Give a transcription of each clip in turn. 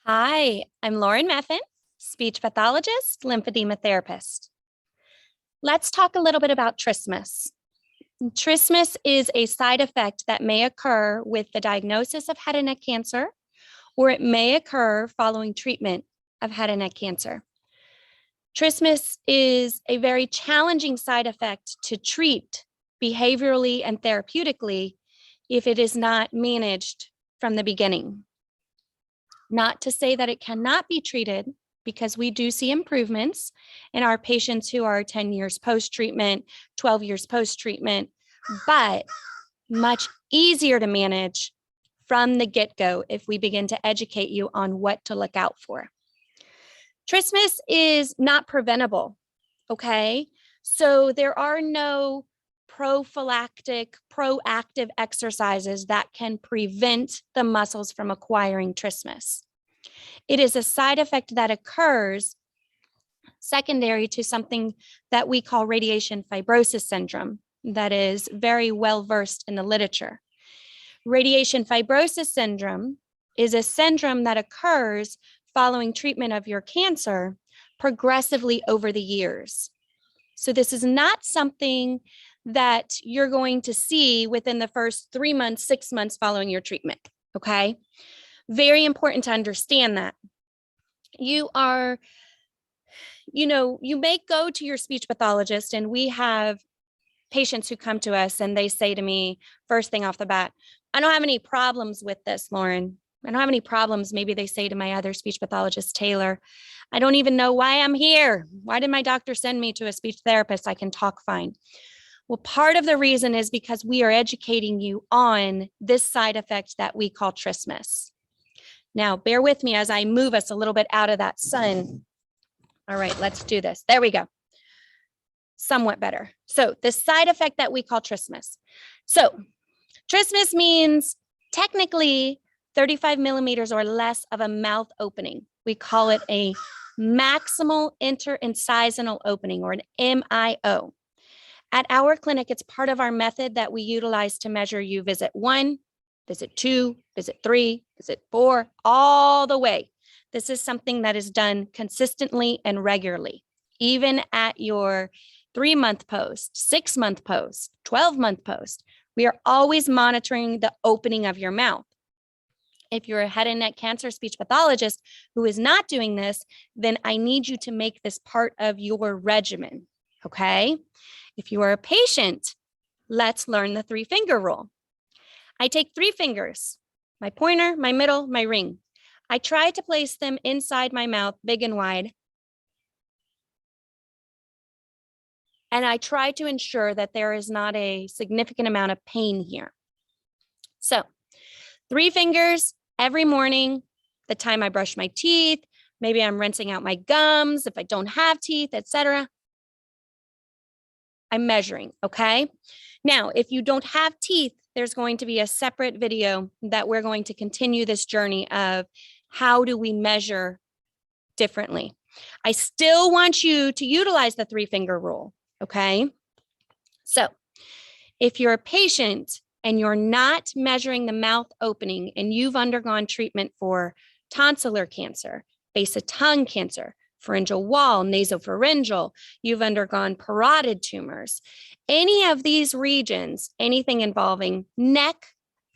Hi, I'm Lauren Meffin, speech pathologist, lymphedema therapist. Let's talk a little bit about trismus. Trismus is a side effect that may occur with the diagnosis of head and neck cancer, or it may occur following treatment of head and neck cancer. Trismus is a very challenging side effect to treat behaviorally and therapeutically if it is not managed from the beginning. Not to say that it cannot be treated, because we do see improvements in our patients who are 10 years post-treatment, 12 years post-treatment, but much easier to manage from the get-go if we begin to educate you on what to look out for. Trismus is not preventable, okay? So there are no prophylactic, proactive exercises that can prevent the muscles from acquiring trismus. It is a side effect that occurs secondary to something that we call radiation fibrosis syndrome, that is very well versed in the literature. Radiation fibrosis syndrome is a syndrome that occurs following treatment of your cancer progressively over the years. So this is not something that you're going to see within the first 3 months, 6 months following your treatment, okay? Very important to understand that. You may go to your speech pathologist, and we have patients who come to us and they say to me, first thing off the bat, I don't have any problems with this, Lauren. I don't have any problems. Maybe they say to my other speech pathologist, Taylor, I don't even know why I'm here. Why did my doctor send me to a speech therapist? I can talk fine. Well, part of the reason is because we are educating you on this side effect that we call trismus. Now, bear with me as I move us a little bit out of that sun. All right, let's do this. There we go. Somewhat better. So the side effect that we call trismus. So trismus means technically 35 millimeters or less of a mouth opening. We call it a maximal interincisal opening, or an MIO. At our clinic, it's part of our method that we utilize to measure you visit 1, visit 2, visit 3, visit 4, all the way. This is something that is done consistently and regularly, even at your 3-month post, 6-month post, 12-month post. We are always monitoring the opening of your mouth. If you're a head and neck cancer speech pathologist who is not doing this, then I need you to make this part of your regimen, okay? If you are a patient, let's learn the 3-finger rule. I take 3 fingers, my pointer, my middle, my ring. I try to place them inside my mouth, big and wide. And I try to ensure that there is not a significant amount of pain here. So 3 fingers every morning, the time I brush my teeth, maybe I'm rinsing out my gums if I don't have teeth, etc. I'm measuring, okay? Now, if you don't have teeth, there's going to be a separate video that we're going to continue this journey of how do we measure differently. I still want you to utilize the 3-finger rule, okay? So if you're a patient and you're not measuring the mouth opening and you've undergone treatment for tonsillar cancer, base of tongue cancer, pharyngeal wall, nasopharyngeal, you've undergone parotid tumors, any of these regions, anything involving neck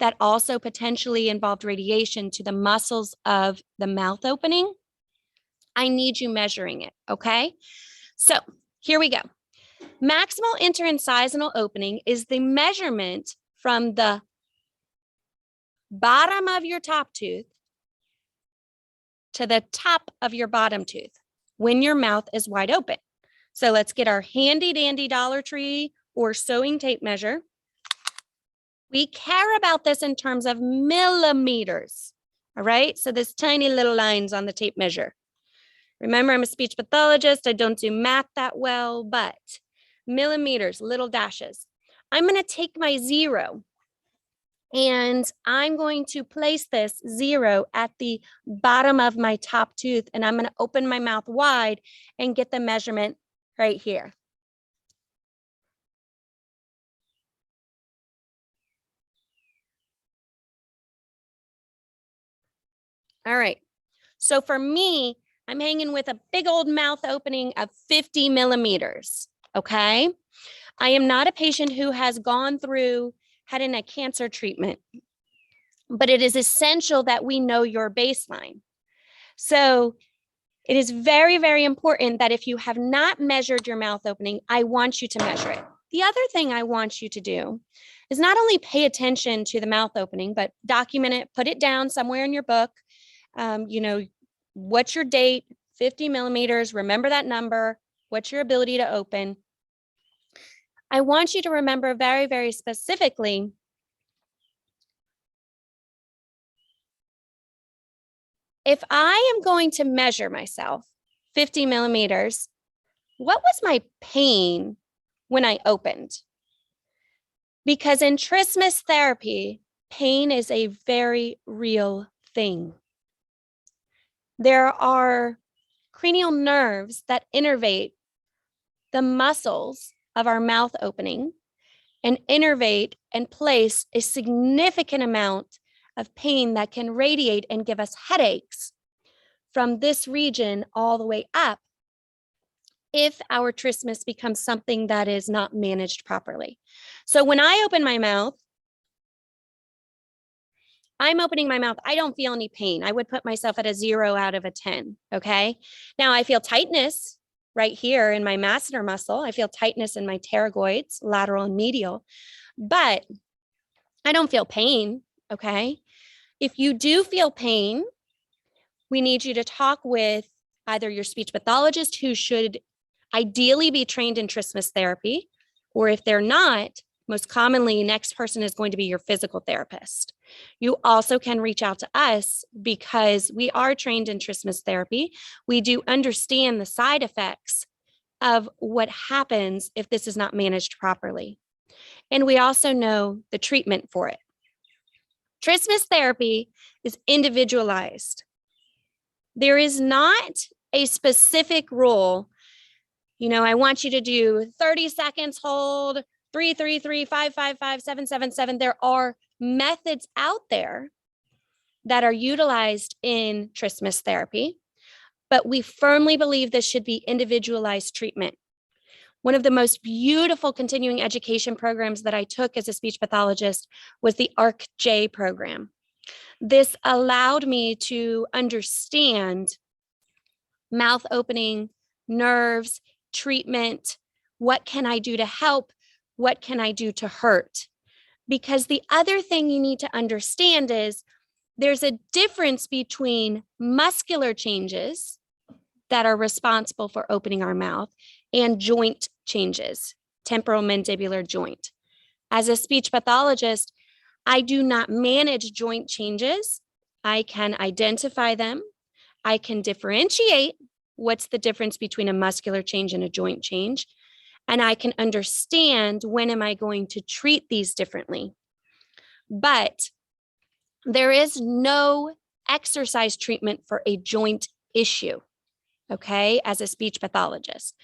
that also potentially involved radiation to the muscles of the mouth opening, I need you measuring it, okay? So here we go. Maximal interincisal opening is the measurement from the bottom of your top tooth to the top of your bottom tooth when your mouth is wide open. So let's get our handy dandy Dollar Tree or sewing tape measure. We care about this in terms of millimeters, all right? So this tiny little lines on the tape measure. Remember, I'm a speech pathologist. I don't do math that well, but millimeters, little dashes. I'm going to take my 0 and I'm going to place this 0 at the bottom of my top tooth, and I'm going to open my mouth wide and get the measurement right here. All right, So for me, I'm hanging with a big old mouth opening of 50 millimeters, okay? I am not a patient who has gone through head and neck cancer treatment, but it is essential that we know your baseline. So it is very, very important that if you have not measured your mouth opening, I want you to measure it. The other thing I want you to do is not only pay attention to the mouth opening, but document it, put it down somewhere in your book. What's your date, 50 millimeters, remember that number, what's your ability to open. I want you to remember very, very specifically if I am going to measure myself 50 millimeters, what was my pain when I opened? Because in Trismus therapy, pain is a very real thing. There are cranial nerves that innervate the muscles of our mouth opening and innervate and place a significant amount of pain that can radiate and give us headaches from this region all the way up if our trismus becomes something that is not managed properly. So when I open my mouth, I'm opening my mouth. I don't feel any pain. I would put myself at a 0 out of a 10. Okay. Now I feel tightness right here in my masseter muscle. I feel tightness in my pterygoids, lateral and medial, but I don't feel pain. Okay. If you do feel pain, we need you to talk with either your speech pathologist, who should ideally be trained in trismus therapy, or if they're not, most commonly, next person is going to be your physical therapist. You also can reach out to us because we are trained in trismus therapy. We do understand the side effects of what happens if this is not managed properly. And we also know the treatment for it. Trismus therapy is individualized. There is not a specific rule. I want you to do 30 seconds, hold, 3, 3, 3, 5, 5, 5, 7, 7, 7. There are methods out there that are utilized in trismus therapy, but we firmly believe this should be individualized treatment. One of the most beautiful continuing education programs that I took as a speech pathologist was the ARC-J program. This allowed me to understand mouth opening, nerves, treatment. What can I do to help? What can I do to hurt? Because the other thing you need to understand is there's a difference between muscular changes that are responsible for opening our mouth and joint changes, temporomandibular joint. As a speech pathologist, I do not manage joint changes. I can identify them. I can differentiate what's the difference between a muscular change and a joint change. And I can understand when am I going to treat these differently. But there is no exercise treatment for a joint issue, okay, as a speech pathologist.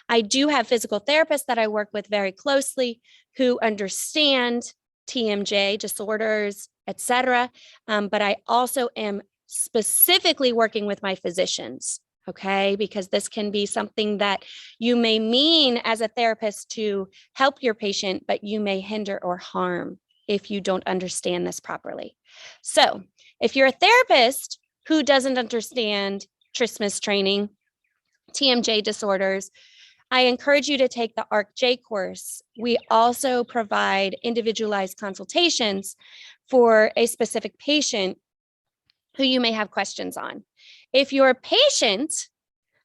I do have physical therapists that I work with very closely who understand TMJ disorders, etc. But I also am specifically working with my physicians, okay, because this can be something that you may mean as a therapist to help your patient, but you may hinder or harm if you don't understand this properly. So if you're a therapist who doesn't understand trismus training, TMJ disorders, I encourage you to take the ARC-J course. We also provide individualized consultations for a specific patient who you may have questions on. If you're a patient,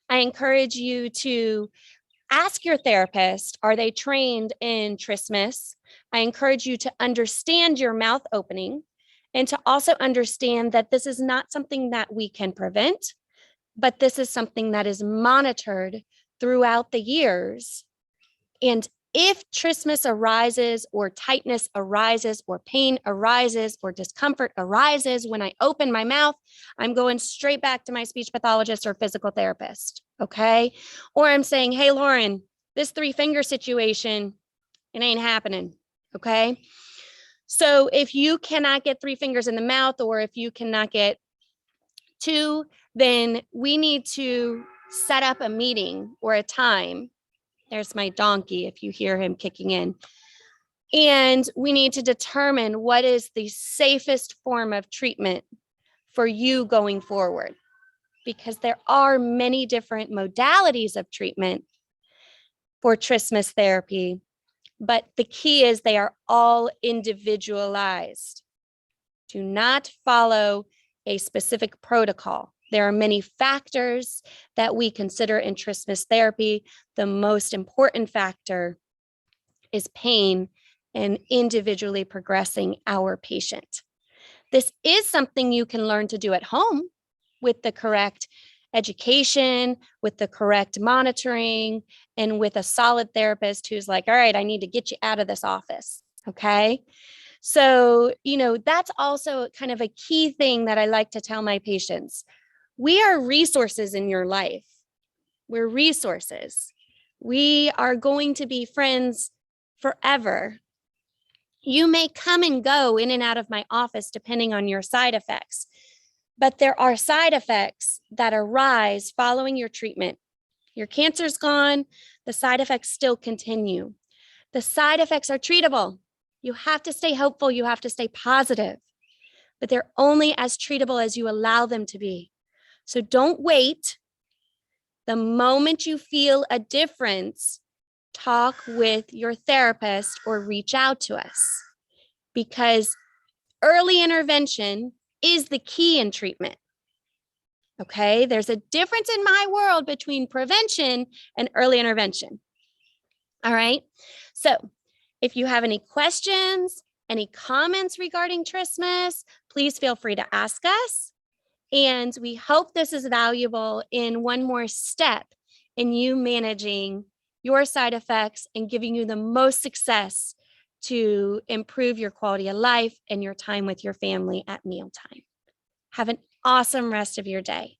I encourage you to ask your therapist, are they trained in trismus? I encourage you to understand your mouth opening and to also understand that this is not something that we can prevent, but this is something that is monitored throughout the years. And if trismus arises or tightness arises or pain arises or discomfort arises when I open my mouth, I'm going straight back to my speech pathologist or physical therapist, okay? Or I'm saying, hey, Lauren, this 3-finger situation, it ain't happening, okay? So if you cannot get 3 fingers in the mouth, or if you cannot get Two, then we need to set up a meeting or a time. There's my donkey if you hear him kicking in. And we need to determine what is the safest form of treatment for you going forward, because there are many different modalities of treatment for trismus therapy, but the key is they are all individualized. Do not follow a specific protocol. There are many factors that we consider in trismus therapy. The most important factor is pain and individually progressing our patient. This is something you can learn to do at home with the correct education, with the correct monitoring, and with a solid therapist who's like, all right, I need to get you out of this office. Okay. So, that's also kind of a key thing that I like to tell my patients. We are resources in your life. We're resources. We are going to be friends forever. You may come and go in and out of my office depending on your side effects, but there are side effects that arise following your treatment. Your cancer's gone, the side effects still continue. The side effects are treatable. You have to stay hopeful, you have to stay positive, but they're only as treatable as you allow them to be. So don't wait. The moment you feel a difference, talk with your therapist or reach out to us, because early intervention is the key in treatment. Okay, there's a difference in my world between prevention and early intervention. All right, so if you have any questions, any comments regarding trismus, please feel free to ask us. And we hope this is valuable in one more step in you managing your side effects and giving you the most success to improve your quality of life and your time with your family at mealtime. Have an awesome rest of your day.